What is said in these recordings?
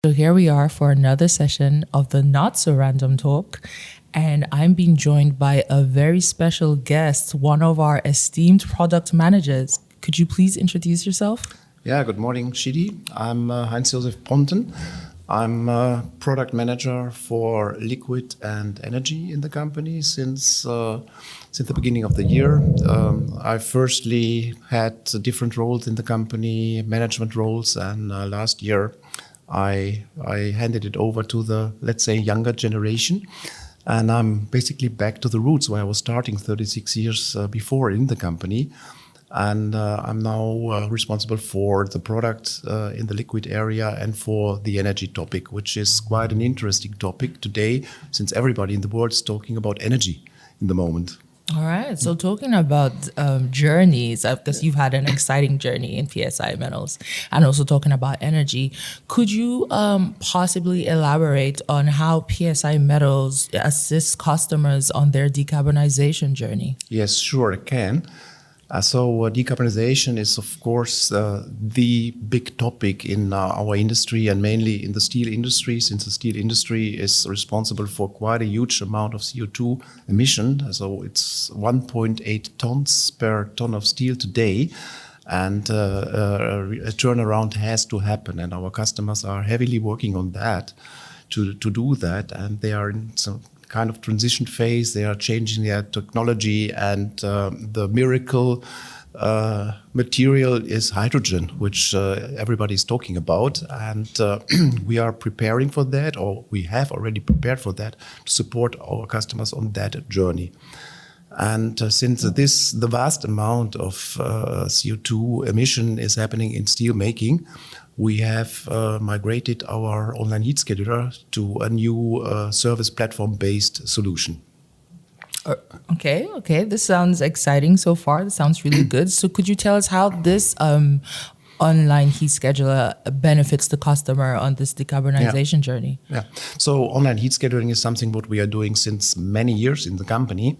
So here we are for another session of the Not So Random Talk. And I'm being joined by a very special guest, one of our esteemed product managers. Could you please introduce yourself? Yeah, good morning, Shidi. I'm Heinz-Josef Ponten. I'm product manager for liquid and energy in the company since the beginning of the year. I firstly had different roles in the company, management roles, and last year I handed it over to the, let's say, younger generation. And I'm basically back to the roots where I was starting 36 years before in the company. And I'm now responsible for the product in the liquid area and for the energy topic, which is quite an interesting topic today, since everybody in the world is talking about energy in the moment. All right. So talking about journeys, because you've had an exciting journey in PSI Metals, and also talking about energy, could you possibly elaborate on how PSI Metals assists customers on their decarbonization journey? Yes, sure, I can. Decarbonization is, of course, the big topic in our industry, and mainly in the steel industry, since the steel industry is responsible for quite a huge amount of CO2 emission. So it's 1.8 tons per ton of steel today. And a turnaround has to happen, and our customers are heavily working on that to do that, and they are in some kind of transition phase. They are changing their technology, and the miracle material is hydrogen, which everybody is talking about. And we are preparing for that, or we have already prepared for that, to support our customers on that journey. And since the vast amount of CO2 emission is happening in steel making, we have migrated our online heat scheduler to a new service platform-based solution. Okay. This sounds exciting so far. This sounds really good. So could you tell us how this online heat scheduler benefits the customer on this decarbonization journey? Yeah. So online heat scheduling is something what we are doing since many years in the company.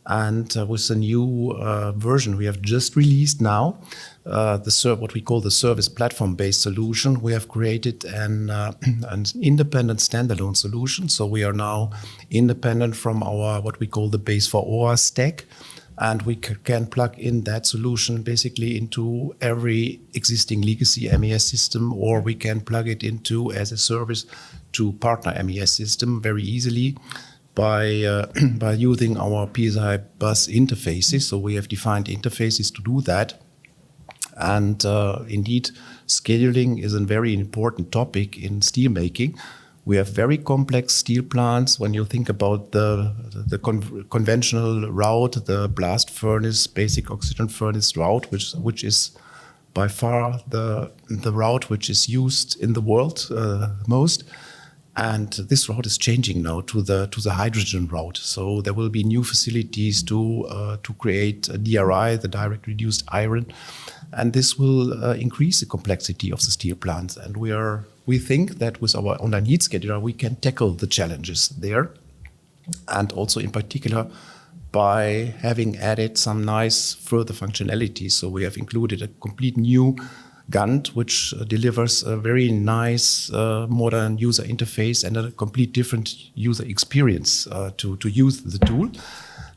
And with the new version we have just released now, what we call the service platform-based solution, we have created an independent standalone solution. So we are now independent from our what we call the base for OR stack, and we can plug in that solution basically into every existing legacy MES system, or we can plug it into as a service to partner MES system very easily by using our PSI bus interfaces. So we have defined interfaces to do that. And indeed, scheduling is a very important topic in steel making. We have very complex steel plants. When you think about the conventional route, the blast furnace, basic oxygen furnace route, which is by far the route which is used in the world most. And this route is changing now to the hydrogen route. So there will be new facilities to create a DRI, the direct reduced iron, and this will increase the complexity of the steel plants. And we think that with our online heat scheduler we can tackle the challenges there, and also in particular by having added some nice further functionality. So we have included a complete new Gantt, which delivers a very nice modern user interface and a complete different user experience to use the tool.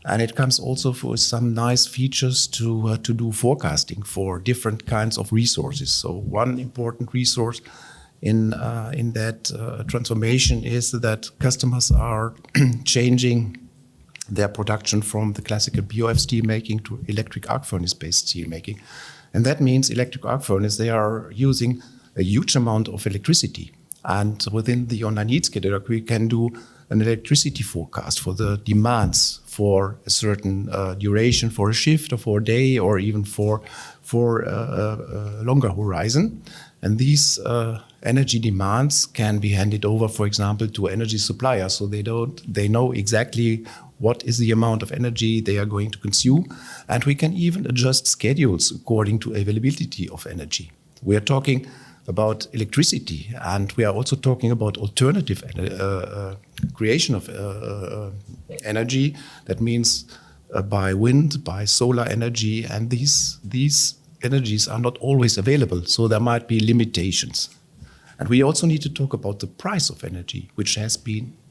And it comes also for some nice features to do forecasting for different kinds of resources. So one important resource in that transformation is that customers are changing their production from the classical BOF steel making to electric arc furnace based steel making. And that means electric arc furnace, they are using a huge amount of electricity. And within the online heat scheduler, we can do an electricity forecast for the demands for a certain duration, for a shift or for a day, or even for a longer horizon. And these energy demands can be handed over, for example, to energy suppliers. So they know exactly what is the amount of energy they are going to consume. And we can even adjust schedules according to availability of energy. We are talking about electricity, and we are also talking about alternative creation of energy. That means by wind, by solar energy, and these energies are not always available, so there might be limitations. And we also need to talk about the price of energy, which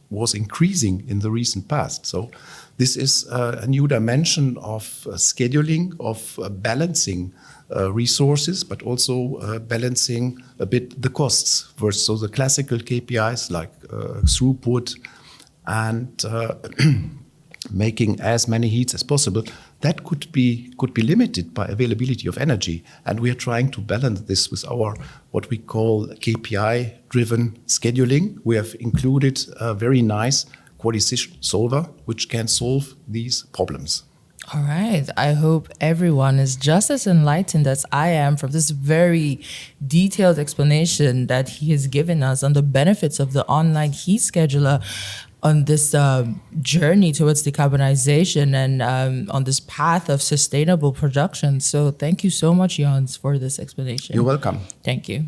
was increasing in the recent past. So this is a new dimension of scheduling, of balancing resources, but also balancing a bit the costs versus so the classical KPIs like throughput and making as many heats as possible. That could be limited by availability of energy, and we are trying to balance this with our what we call KPI-driven scheduling. We have included a very nice coalition solver which can solve these problems. All right. I hope everyone is just as enlightened as I am from this very detailed explanation that he has given us on the benefits of the online heat scheduler on this journey towards decarbonization and on this path of sustainable production. So thank you so much, Jans, for this explanation. You're welcome. Thank you.